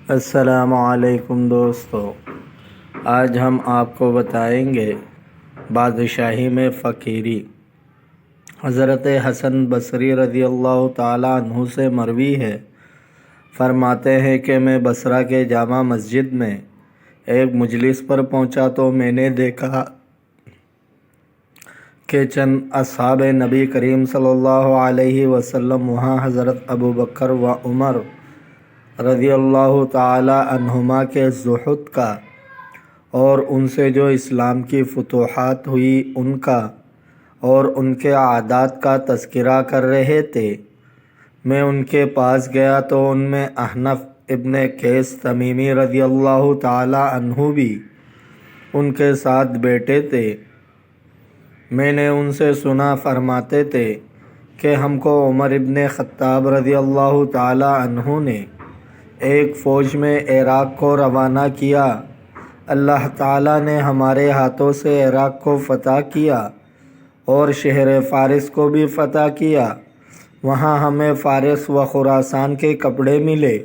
السلام علیکم دوستو، آج ہم آپ کو بتائیں گے بادشاہی میں فقیری۔ حضرت حسن بصری رضی اللہ تعالیٰ عنہ سے مروی ہے، فرماتے ہیں کہ میں بصرہ کے جامع مسجد میں ایک مجلس پر پہنچا تو میں نے دیکھا کہ چند اصحاب نبی کریم صلی اللہ علیہ وسلم وہاں حضرت ابوبکر و عمر رضی اللہ تعالی عنہما کے زہد کا اور ان سے جو اسلام کی فتوحات ہوئی ان کا اور ان کے عادات کا تذکرہ کر رہے تھے۔ میں ان کے پاس گیا تو ان میں احنف ابن قیس تمیمی رضی اللہ تعالی عنہ بھی ان کے ساتھ بیٹھے تھے۔ میں نے ان سے سنا، فرماتے تھے کہ ہم کو عمر ابن خطاب رضی اللہ تعالی عنہ نے ایک فوج میں عراق کو روانہ کیا۔ اللہ تعالیٰ نے ہمارے ہاتھوں سے عراق کو فتح کیا اور شہر فارس کو بھی فتح کیا۔ وہاں ہمیں فارس و خراسان کے کپڑے ملے،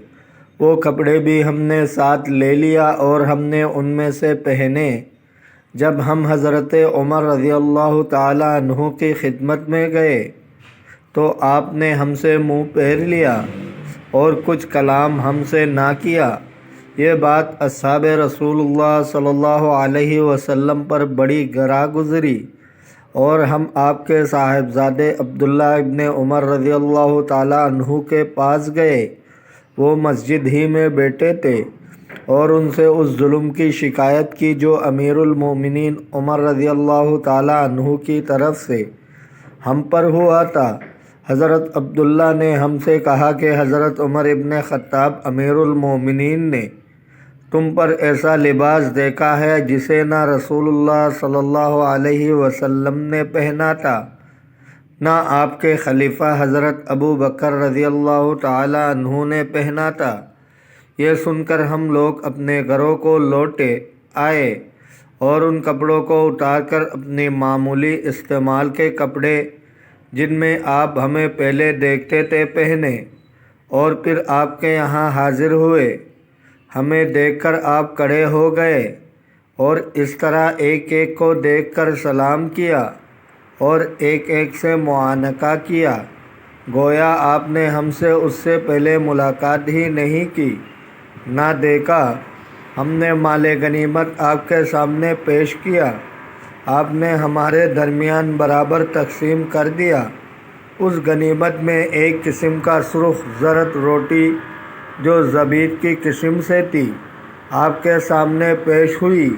وہ کپڑے بھی ہم نے ساتھ لے لیا اور ہم نے ان میں سے پہنے۔ جب ہم حضرت عمر رضی اللہ تعالی عنہ کی خدمت میں گئے تو آپ نے ہم سے منہ پھیر لیا اور کچھ کلام ہم سے نہ کیا۔ یہ بات اصحاب رسول اللہ صلی اللہ علیہ وسلم پر بڑی گراں گزری اور ہم آپ کے صاحبزادے عبداللہ ابن عمر رضی اللہ تعالی عنہ کے پاس گئے۔ وہ مسجد ہی میں بیٹھے تھے اور ان سے اس ظلم کی شکایت کی جو امیر المومنین عمر رضی اللہ تعالی عنہ کی طرف سے ہم پر ہوا تھا۔ حضرت عبداللہ نے ہم سے کہا کہ حضرت عمر ابن خطاب امیر المومنین نے تم پر ایسا لباس دیکھا ہے جسے نہ رسول اللہ صلی اللہ علیہ وسلم نے پہنا تھا، نہ آپ کے خلیفہ حضرت ابو بکر رضی اللہ تعالی عنہ نے پہنا تھا۔ یہ سن کر ہم لوگ اپنے گھروں کو لوٹے آئے اور ان کپڑوں کو اتار کر اپنی معمولی استعمال کے کپڑے جن میں آپ ہمیں پہلے دیکھتے تھے پہنے اور پھر آپ کے یہاں حاضر ہوئے۔ ہمیں دیکھ کر آپ کھڑے ہو گئے اور اس طرح ایک ایک کو دیکھ کر سلام کیا اور ایک ایک سے معانقہ کیا، گویا آپ نے ہم سے اس سے پہلے ملاقات ہی نہیں کی، نہ دیکھا۔ ہم نے مال غنیمت آپ کے سامنے پیش کیا، آپ نے ہمارے درمیان برابر تقسیم کر دیا۔ اس غنیمت میں ایک قسم کا سرخ زرد روٹی جو زبیب کی قسم سے تھی آپ کے سامنے پیش ہوئی۔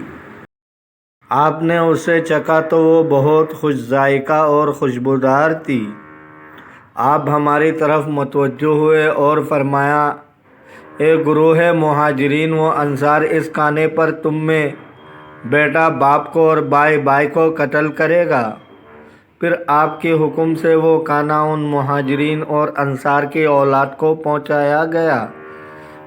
آپ نے اسے چکھا تو وہ بہت خوش ذائقہ اور خوشبودار تھی۔ آپ ہماری طرف متوجہ ہوئے اور فرمایا، اے گروہ مہاجرین و انصار، اس کھانے پر تم میں بیٹا باپ کو اور بھائی بھائی کو قتل کرے گا۔ پھر آپ کے حکم سے وہ کھانا ان مہاجرین اور انصار کی اولاد کو پہنچایا گیا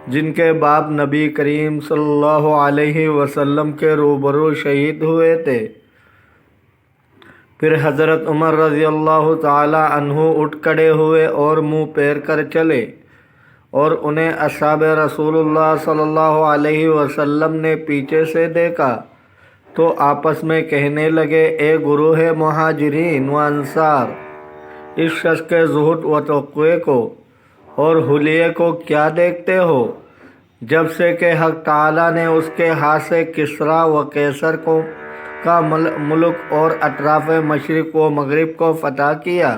جن کے باپ نبی کریم صلی اللہ علیہ وسلم کے روبرو شہید ہوئے تھے۔ پھر حضرت عمر رضی اللہ تعالی عنہ اٹھ کھڑے ہوئے اور منہ پھیر کر چلے اور انہیں اصحاب رسول اللہ صلی اللہ علیہ وسلم نے پیچھے سے دیکھا تو آپس میں کہنے لگے، اے گروہ مہاجرین و انصار، اس شخص کے زہد و تقوی کو اور حلیے کو کیا دیکھتے ہو؟ جب سے کہ حق تعالیٰ نے اس کے ہاتھ سے کسریٰ و قیصر کا ملک اور اطراف مشرق و مغرب کو فتح کیا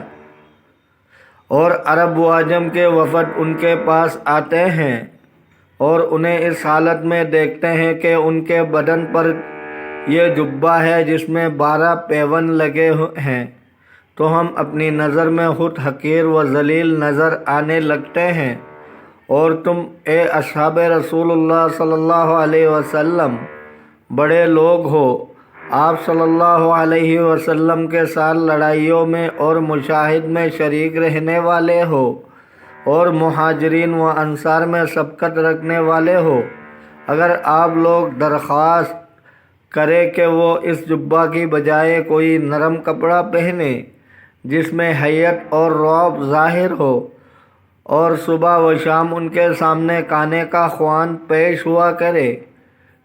اور عرب و عجم کے وفد ان کے پاس آتے ہیں اور انہیں اس حالت میں دیکھتے ہیں کہ ان کے بدن پر یہ جبہ ہے جس میں 12 پیون لگے ہیں، تو ہم اپنی نظر میں خود حقیر و ذلیل نظر آنے لگتے ہیں، اور تم اے اصحاب رسول اللہ صلی اللہ علیہ وسلم بڑے لوگ ہو، آپ صلی اللہ علیہ وسلم کے ساتھ لڑائیوں میں اور مشاہد میں شریک رہنے والے ہو اور مہاجرین و انصار میں سبقت رکھنے والے ہو۔ اگر آپ لوگ درخواست کرے کہ وہ اس جبہ کی بجائے کوئی نرم کپڑا پہنے جس میں حیت اور رعب ظاہر ہو اور صبح و شام ان کے سامنے کھانے کا خوان پیش ہوا کرے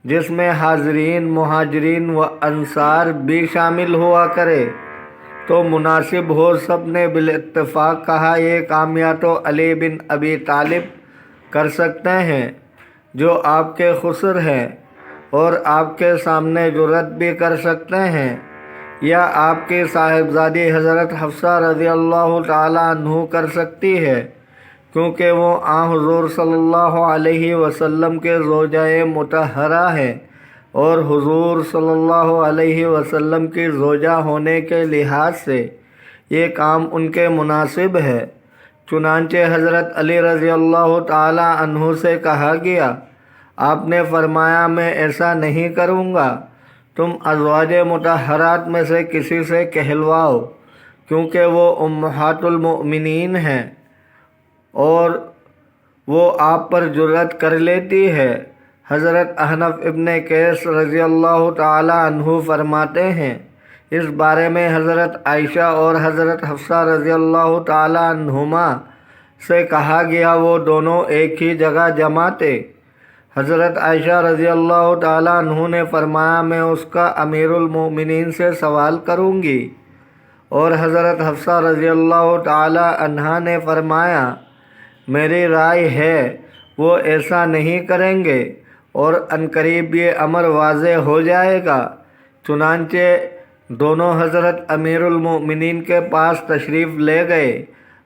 جس میں حاضرین مہاجرین و انصار بھی شامل ہوا کرے۔ تو مناسب ہو سب نے بالاتفاق کہا یہ کام یا تو علی بن ابی طالب کر سکتے ہیں جو آپ کے خسر ہیں اور آپ کے سامنے جرأت بھی کر سکتے ہیں، یا آپ کی صاحبزادی حضرت حفصہ رضی اللہ تعالی عنہ کر سکتی ہے، کیونکہ وہ حضور صلی اللہ علیہ وسلم کے زوجہ مطہرہ ہیں اور حضور صلی اللہ علیہ وسلم کی زوجہ ہونے کے لحاظ سے یہ کام ان کے مناسب ہے۔ چنانچہ حضرت علی رضی اللہ تعالی عنہ سے کہا گیا، آپ نے فرمایا میں ایسا نہیں کروں گا، تم ازواج مطہرات میں سے کسی سے کہلواؤ، کیونکہ وہ امہات المؤمنین ہیں اور وہ آپ پر جرأت کر لیتی ہے۔ حضرت احنف ابن قیس رضی اللہ تعالی عنہ فرماتے ہیں، اس بارے میں حضرت عائشہ اور حضرت حفصہ رضی اللہ تعالی عنہما سے کہا گیا وہ دونوں ایک ہی جگہ جمع تھے۔ حضرت عائشہ رضی اللہ تعالی عنہ نے فرمایا میں اس کا امیر المؤمنین سے سوال کروں گی، اور حضرت حفصہ رضی اللہ تعالی عنہا نے فرمایا میری رائے ہے وہ ایسا نہیں کریں گے اور عنقریب یہ امر واضح ہو جائے گا۔ چنانچہ دونوں حضرت امیر المؤمنین کے پاس تشریف لے گئے،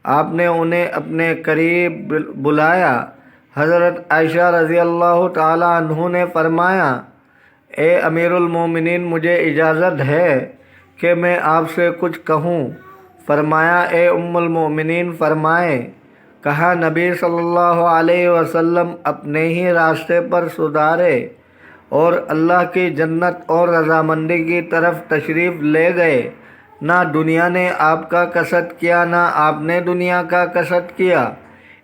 آپ نے انہیں اپنے قریب بلایا۔ حضرت عائشہ رضی اللہ تعالی عنہ نے فرمایا اے امیر المؤمنین مجھے اجازت ہے کہ میں آپ سے کچھ کہوں۔ فرمایا اے ام المؤمنین فرمائیں۔ کہا نبی صلی اللہ علیہ وسلم اپنے ہی راستے پر سدھارے اور اللہ کی جنت اور رضامندی کی طرف تشریف لے گئے، نہ دنیا نے آپ کا قصد کیا نہ آپ نے دنیا کا قصد کیا۔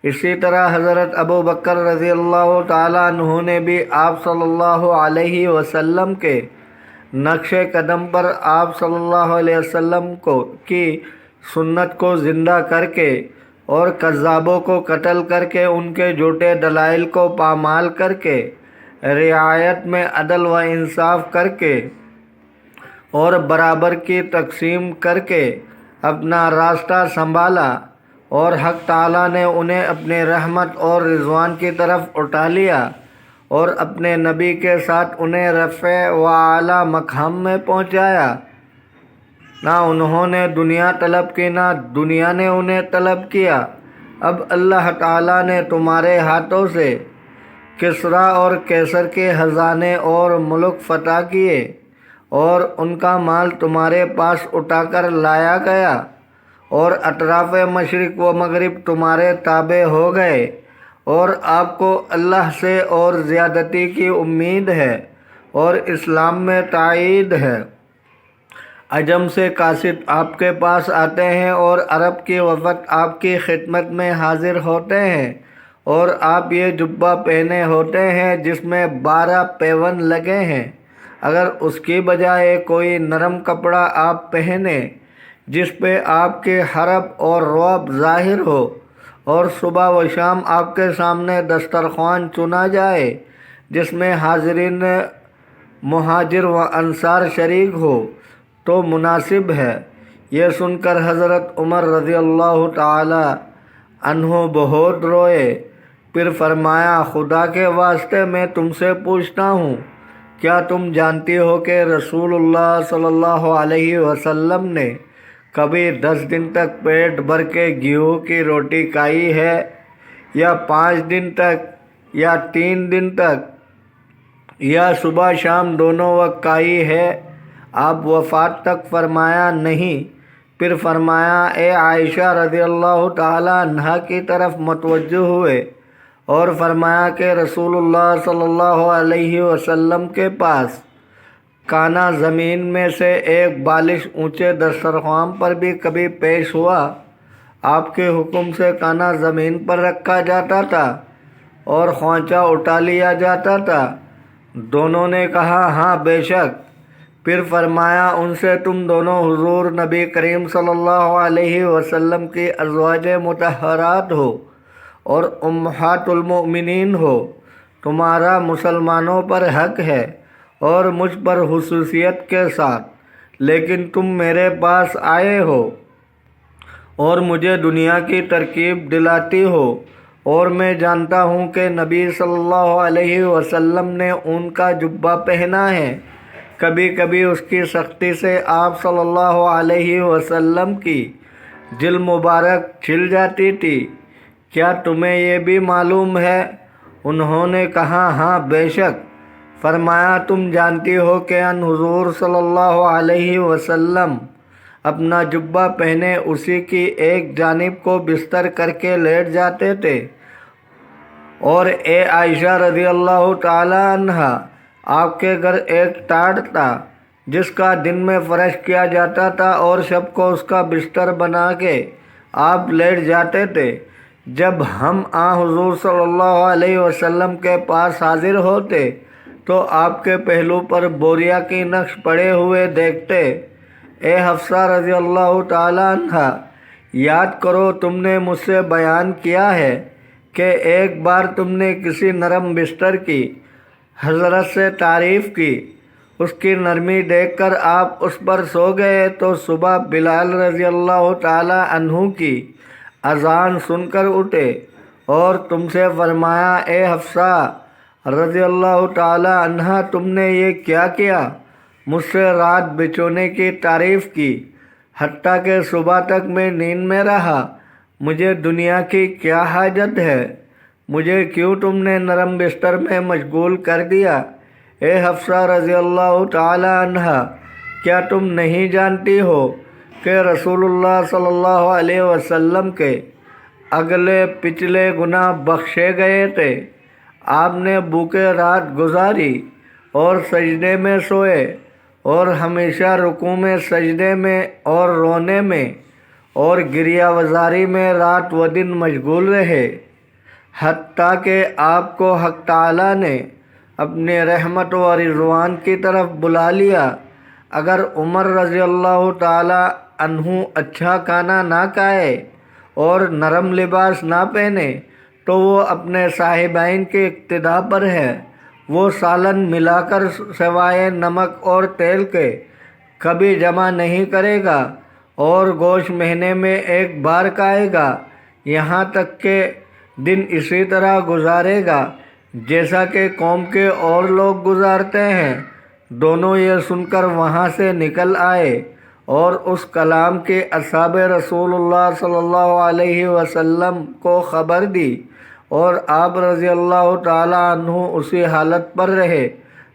اسی طرح حضرت ابو بکر رضی اللہ تعالیٰ عنہ نے بھی آپ صلی اللہ علیہ وسلم کے نقش قدم پر آپ صلی اللہ علیہ وسلم کی سنت کو زندہ کر کے اور کذابوں کو قتل کر کے ان کے جھوٹے دلائل کو پامال کر کے رعایت میں عدل و انصاف کر کے اور برابر کی تقسیم کر کے اپنا راستہ سنبھالا، اور حق تعالیٰ نے انہیں اپنے رحمت اور رضوان کی طرف اٹھا لیا اور اپنے نبی کے ساتھ انہیں رفع و اعلیٰ مقام میں پہنچایا۔ نہ انہوں نے دنیا طلب کی نہ دنیا نے انہیں طلب کیا۔ اب اللہ تعالیٰ نے تمہارے ہاتھوں سے کسریٰ اور قیصر کے خزانے اور ملک فتح کیے اور ان کا مال تمہارے پاس اٹھا کر لایا گیا، اور اطراف مشرق و مغرب تمہارے تابع ہو گئے، اور آپ کو اللہ سے اور زیادتی کی امید ہے اور اسلام میں تائید ہے۔ عجم سے قاصد آپ کے پاس آتے ہیں اور عرب کی وفد آپ کی خدمت میں حاضر ہوتے ہیں، اور آپ یہ جبہ پہنے ہوتے ہیں جس میں 12 پیون لگے ہیں، اگر اس کی بجائے کوئی نرم کپڑا آپ پہنے جس پہ آپ کے حرب اور رعب ظاہر ہو، اور صبح و شام آپ کے سامنے دسترخوان چنا جائے جس میں حاضرین مہاجر و انصار شریک ہو تو مناسب ہے۔ یہ سن کر حضرت عمر رضی اللہ تعالی عنہ بہت روئے، پھر فرمایا خدا کے واسطے میں تم سے پوچھتا ہوں، کیا تم جانتی ہو کہ رسول اللہ صلی اللہ علیہ وسلم نے کبھی 10 دن تک پیٹ بھر کے گیہوں کی روٹی کھائی ہے، یا 5 دن تک، یا 3 دن تک، یا صبح شام دونوں وقت کھائی ہے؟ آپ وفات تک فرمایا نہیں۔ پھر فرمایا اے عائشہ رضی اللہ تعالی عنہا کی طرف متوجہ ہوئے اور فرمایا کہ رسول اللہ صلی اللہ علیہ وسلم کے پاس کانا زمین میں سے ایک بالش اونچے دسترخوان پر بھی کبھی پیش ہوا؟ آپ کے حکم سے کانا زمین پر رکھا جاتا تھا اور خوانچہ اٹھا لیا جاتا تھا؟ دونوں نے کہا ہاں بے شک۔ پھر فرمایا ان سے تم دونوں حضور نبی کریم صلی اللہ علیہ وسلم کی ازواج مطہرات ہو، اور امہات المؤمنین ہو، تمہارا مسلمانوں پر حق ہے اور مجھ پر خصوصیت کے ساتھ، لیکن تم میرے پاس آئے ہو اور مجھے دنیا کی ترکیب دلاتی ہو، اور میں جانتا ہوں کہ نبی صلی اللہ علیہ وسلم نے اون کا جبہ پہنا ہے۔ کبھی کبھی اس کی سختی سے آپ صلی اللہ علیہ وسلم کی جلد مبارک چھل جاتی تھی۔ کیا تمہیں یہ بھی معلوم ہے؟ انہوں نے کہا ہاں بے شک۔ فرمایا تم جانتی ہو کہ ان حضور صلی اللہ علیہ وسلم اپنا جبہ پہنے اسی کی ایک جانب کو بستر کر کے لیٹ جاتے تھے، اور اے عائشہ رضی اللہ تعالی عنہا، آپ کے گھر ایک ٹاٹ تھا جس کا دن میں فرش کیا جاتا تھا اور شب کو اس کا بستر بنا کے آپ لیٹ جاتے تھے۔ جب ہم حضور صلی اللہ علیہ وسلم کے پاس حاضر ہوتے تو آپ کے پہلو پر بوریا کی نقش پڑے ہوئے دیکھتے۔ اے حفصہ رضی اللہ تعالی عنہا، یاد کرو تم نے مجھ سے بیان کیا ہے کہ ایک بار تم نے کسی نرم بستر کی حضرت سے تعریف کی، اس کی نرمی دیکھ کر آپ اس پر سو گئے تو صبح بلال رضی اللہ تعالی عنہ کی اذان سن کر اٹھے اور تم سے فرمایا اے حفصہ رضی اللہ تعالی عنہا، تم نے یہ کیا کیا؟ مجھ سے رات بچھونے کی تعریف کی، حتیٰ کہ صبح تک میں نیند میں رہا۔ مجھے دنیا کی کیا حاجت ہے؟ مجھے کیوں تم نے نرم بستر میں مشغول کر دیا؟ اے حفصہ رضی اللہ تعالی عنہا، کیا تم نہیں جانتی ہو کہ رسول اللہ صلی اللہ علیہ وسلم کے اگلے پچھلے گناہ بخشے گئے تھے؟ آپ نے بھوکے رات گزاری اور سجدے میں سوئے اور ہمیشہ رکوع میں، سجدے میں اور رونے میں اور گریہ وزاری میں رات و دن مشغول رہے، حتیٰ کہ آپ کو حق تعالیٰ نے اپنی رحمت و رضوان کی طرف بلا لیا۔ اگر عمر رضی اللہ تعالی عنہ اچھا کھانا نہ کھائے اور نرم لباس نہ پہنے تو وہ اپنے صاحبین کے اقتداء پر ہے۔ وہ سالن ملا کر سوائے نمک اور تیل کے کبھی جمع نہیں کرے گا اور گوشت مہینے میں ایک بار کھائے گا، یہاں تک کہ دن اسی طرح گزارے گا جیسا کہ قوم کے اور لوگ گزارتے ہیں۔ دونوں یہ سن کر وہاں سے نکل آئے اور اس کلام کی اصحاب رسول اللہ صلی اللہ علیہ وسلم کو خبر دی، اور آپ رضی اللہ تعالی عنہ اسی حالت پر رہے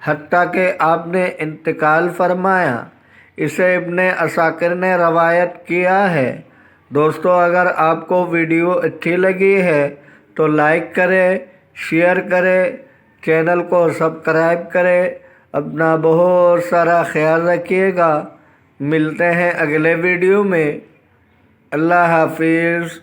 حتیٰ کہ آپ نے انتقال فرمایا۔ اسے ابن عساکر نے روایت کیا ہے۔ دوستو، اگر آپ کو ویڈیو اچھی لگی ہے تو لائک کریں، شیئر کریں، چینل کو سبسکرائب کریں۔ اپنا بہت سارا خیال رکھیے گا۔ ملتے ہیں اگلے ویڈیو میں۔ اللہ حافظ۔